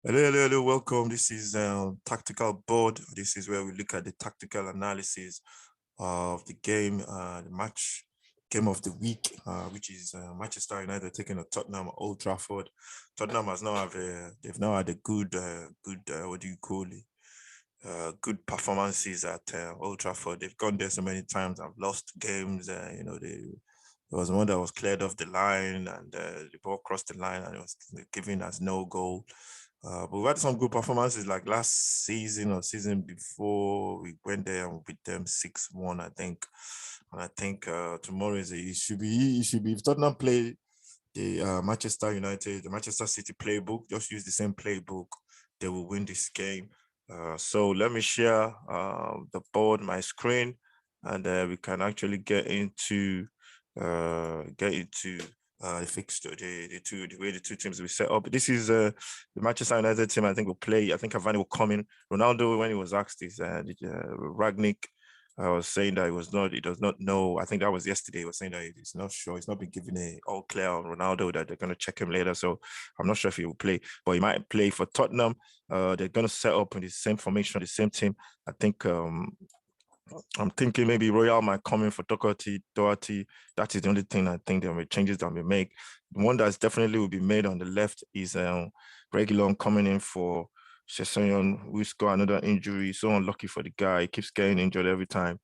Hello, hello, hello. Welcome. This is Tactical Board. This is where we look at the tactical analysis of the game, the game of the week, which is Manchester United taking on Tottenham at Old Trafford. Tottenham they've now had a what do you call it? Good performances at Old Trafford. They've gone there so many times and lost games. There was one that was cleared off the line and the ball crossed the line and it was given as no goal. But we had some good performances like last season or season before. We went there and beat them 6-1, I think. And I think tomorrow it should be if Tottenham play the Manchester United, the Manchester City playbook, just use the same playbook, they will win this game. So let me share the board, my screen, and we can actually get into the fixture, the way the two teams will set up. This is the Manchester United team. I think will play. I think Cavani will come in. Ronaldo, when he was asked this, Ragnick I was saying that he does not know. I think that was yesterday. He was saying that he's not sure. He's not been given a all clear on Ronaldo that they're going to check him later. So I'm not sure if he will play, but he might play for Tottenham. They're going to set up in the same formation, the same team. I think I'm thinking maybe Royal might come in for Doherty. That is the only thing I think there will be changes that we make. The one that's definitely will be made on the left is Reguilon coming in for Sessegnon, who's got another injury. So unlucky for the guy. He keeps getting injured every time.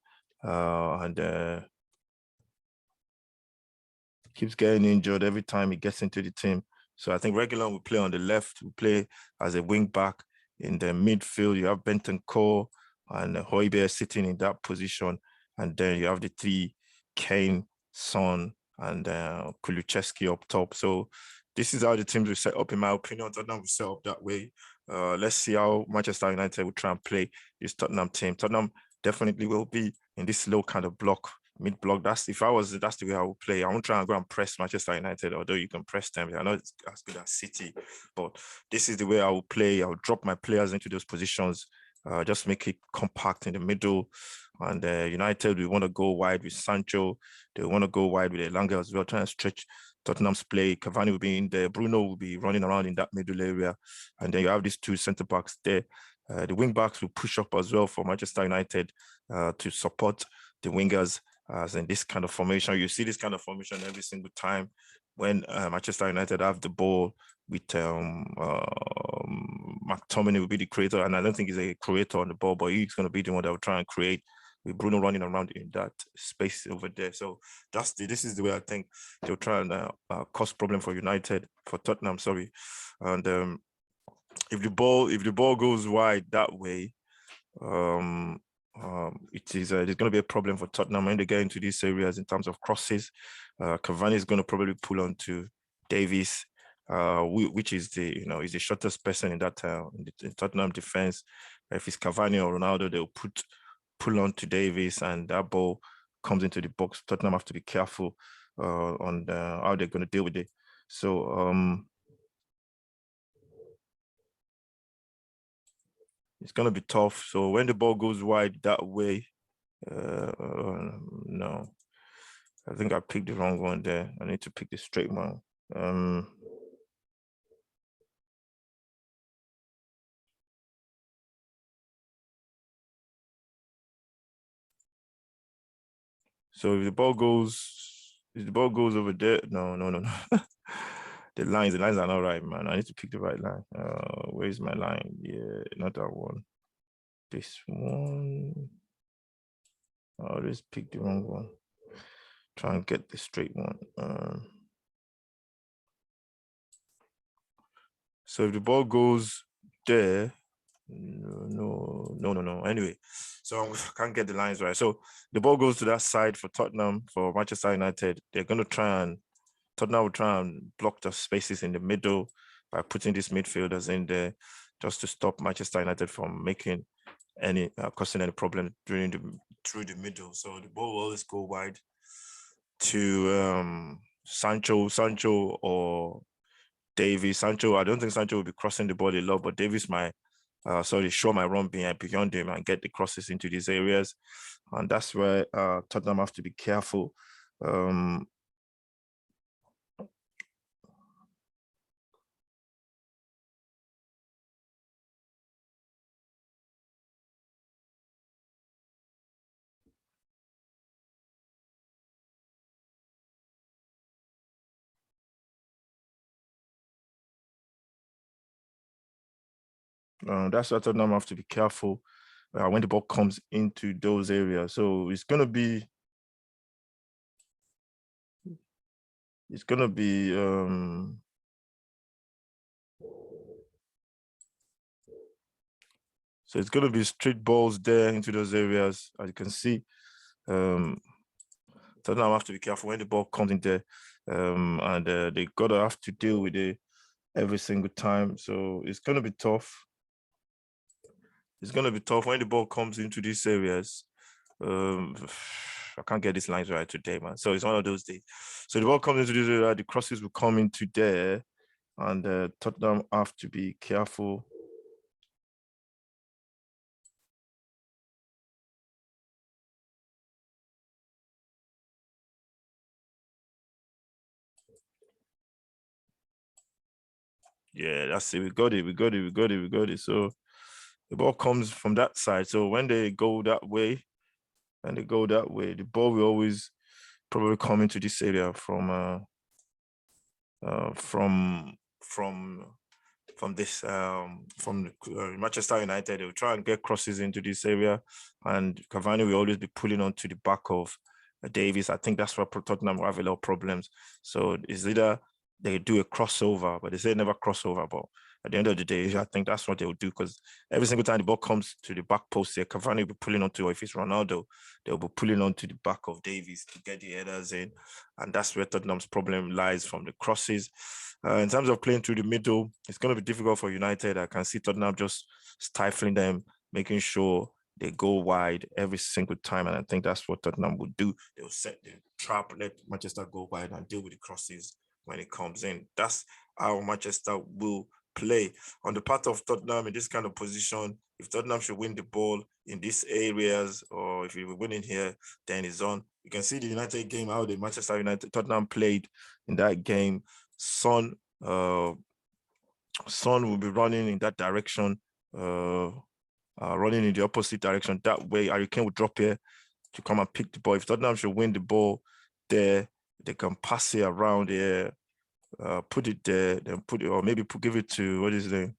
Keeps getting injured every time he gets into the team. So I think Reguilon will play on the left, will play as a wing back. In the midfield, you have Bentancur and Højbjerg sitting in that position. And then you have the three, Kane, Son, and Kulusevski up top. So this is how the teams will set up, in my opinion. Tottenham will set up that way. Let's see how Manchester United will try and play this Tottenham team. Tottenham definitely will be in this low kind of block, mid-block. That's the way I would play. I won't try and go and press Manchester United, although you can press them. They're not as good as City, but this is the way I will play. I'll drop my players into those positions, just make it compact in the middle. And United, we want to go wide with Sancho. They want to go wide with Elanga as well, trying to stretch Tottenham's play. Cavani will be in there. Bruno will be running around in that middle area. And then you have these two centre-backs there. The wing-backs will push up as well for Manchester United to support the wingers as in this kind of formation. You see this kind of formation every single time when Manchester United have the ball with McTominay will be the creator, and I don't think he's a creator on the ball, but he's going to be the one that will try and create with Bruno running around in that space over there. So this is the way I think they'll try and cause problem for Tottenham, sorry. And if the ball goes wide that way, there's going to be a problem for Tottenham when they get into these areas in terms of crosses. Cavani is going to probably pull on to Davies, which is is the shortest person in that in Tottenham defense. If it's Cavani or Ronaldo, they'll pull on to Davies, and that ball comes into the box. Tottenham have to be careful on how they're going to deal with it. So it's going to be tough. So when the ball goes wide that way, no, I think I picked the wrong one there. I need to pick the straight one. So if the ball goes over there, no. The lines are not right, man. I need to pick the right line. Where's my line? Yeah, not that one. This one. I'll just pick the wrong one. Try and get the straight one. So if the ball goes there, no. Anyway, so I can't get the lines right. So the ball goes to that side for Tottenham, for Manchester United. Tottenham will try and block the spaces in the middle by putting these midfielders in there just to stop Manchester United from making causing any problem through the middle. So the ball will always go wide to Sancho or Davies. Sancho, I don't think Sancho will be crossing the ball a lot, but Davies might Shaw might run beyond him and get the crosses into these areas. And that's where Tottenham have to be careful. That's why Tottenham have to be careful when the ball comes into those areas. So it's gonna be so it's gonna be straight balls there into those areas, as you can see. Tottenham have to be careful when the ball comes in there, and they gotta have to deal with it every single time. So it's gonna be tough. It's gonna be tough when the ball comes into these areas. I can't get these lines right today, man. So it's one of those days. So the ball comes into this area, the crosses will come into there, and Tottenham have to be careful. Yeah, that's it. We got it. We got it. We got it. We got it. So the ball comes from that side. So when they go that way, the ball will always probably come into this area uh from from from this from Manchester United. They will try and get crosses into this area, and Cavani will always be pulling onto the back of Davies. I think that's where Tottenham will have a lot of problems. So it's either they do a crossover, but they say never crossover. But at the end of the day, I think that's what they will do, because every single time the ball comes to the back post here, Cavani will be pulling onto, or if it's Ronaldo, they'll be pulling onto the back of Davies to get the headers in. And that's where Tottenham's problem lies, from the crosses. In terms of playing through the middle, it's going to be difficult for United. I can see Tottenham just stifling them, making sure they go wide every single time. And I think that's what Tottenham will do. They'll set the trap, let Manchester go wide and deal with the crosses when it comes in. That's how Manchester will play. On the part of Tottenham in this kind of position, if Tottenham should win the ball in these areas, or if we were winning here, then it's on. You can see the United game, how the Manchester United Tottenham played in that game. Son will be running in that direction, running in the opposite direction. That way, Harry Kane will drop here to come and pick the ball. If Tottenham should win the ball there, they can pass it around here, put it there, then put it, or maybe give it to, what is his name?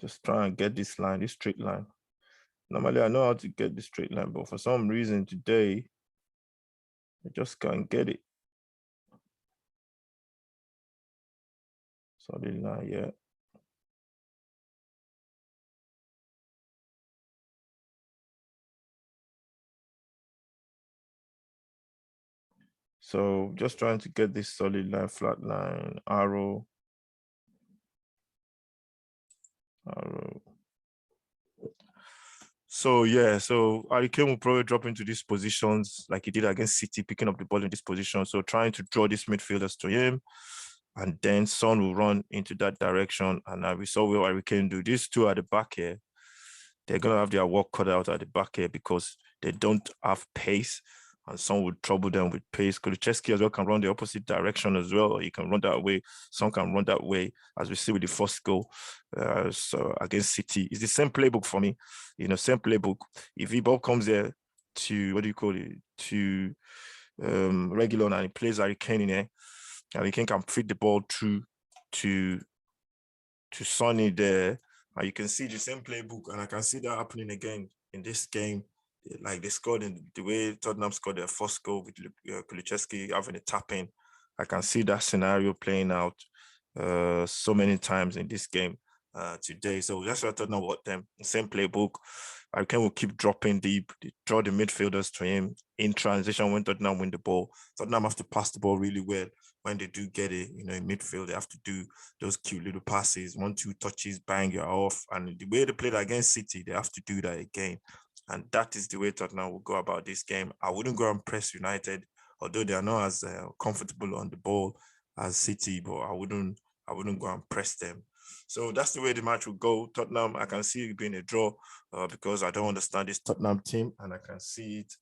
Just try and get this line, this straight line. Normally, I know how to get the straight line, but for some reason today, I just can't get it. Solid line, yeah. So just trying to get this solid line, flat line, arrow. So yeah, so Harry Kane will probably drop into these positions like he did against City, picking up the ball in this position. So trying to draw these midfielders to him, and then Son will run into that direction. And we saw what Harry Kane do. These two at the back here, they're gonna have their work cut out at the back here, because they don't have pace, and Son would trouble them with pace. Kulusevski as well can run the opposite direction as well. He can run that way. Son can run that way, as we see with the first goal. So against City, it's the same playbook for me. Same playbook. If ball comes there to, what do you call it, to Regulon, and he plays Harry Kane in there, Harry Kane can feed the ball through to Sonny there, and you can see the same playbook, and I can see that happening again in this game. Like they scored in the way Tottenham scored their first goal with Kulusevski having a tap in. I can see that scenario playing out so many times in this game today. So that's what Tottenham want them. Same playbook. Kane will keep dropping deep, draw the midfielders to him in transition when Tottenham win the ball. Tottenham have to pass the ball really well when they do get it. In midfield, they have to do those cute little passes, 1-2 touches, bang, you're off. And the way they played against City, they have to do that again. And that is the way Tottenham will go about this game. I wouldn't go and press United, although they are not as comfortable on the ball as City, but I wouldn't go and press them. So that's the way the match will go. Tottenham, I can see it being a draw because I don't understand this Tottenham team, and I can see it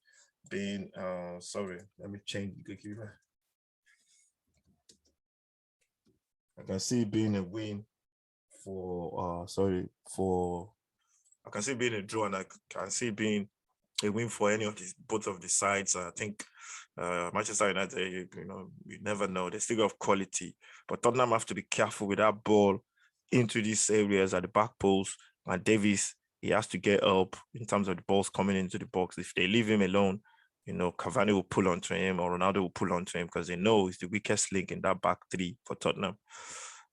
being, sorry, let me change the goalkeeper. I can see it being a win for, I can see it being a draw, and I can see it being a win for any of these, both of the sides. I think Manchester United, you never know. They still have quality, but Tottenham have to be careful with that ball into these areas at the back post. And Davies, he has to get up in terms of the balls coming into the box. If they leave him alone, Cavani will pull onto him or Ronaldo will pull onto him because they know he's the weakest link in that back three for Tottenham.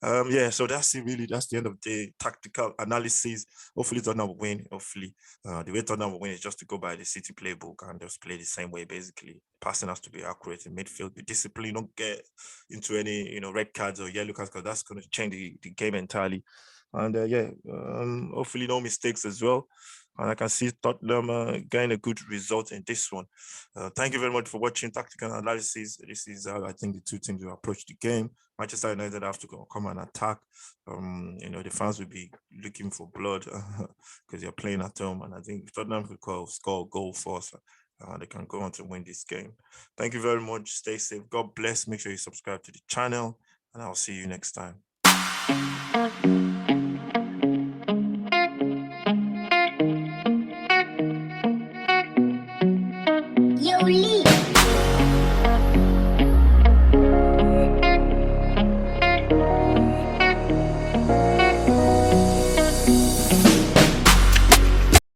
Yeah, so that's it really. That's the end of the tactical analysis. Hopefully Tottenham will win. Hopefully. The way Tottenham will win is just to go by the City playbook and just play the same way, basically. Passing has to be accurate in midfield, be disciplined, don't get into any, red cards or yellow cards, because that's going to change the game entirely. And hopefully no mistakes as well. And I can see Tottenham getting a good result in this one. Thank you very much for watching Tactical Analysis. This is how I think the two teams will approach the game. Manchester United have to come and attack. The fans will be looking for blood because they're playing at home. And I think Tottenham could score a goal first. They can go on to win this game. Thank you very much. Stay safe. God bless. Make sure you subscribe to the channel. And I'll see you next time. Yo, Lee.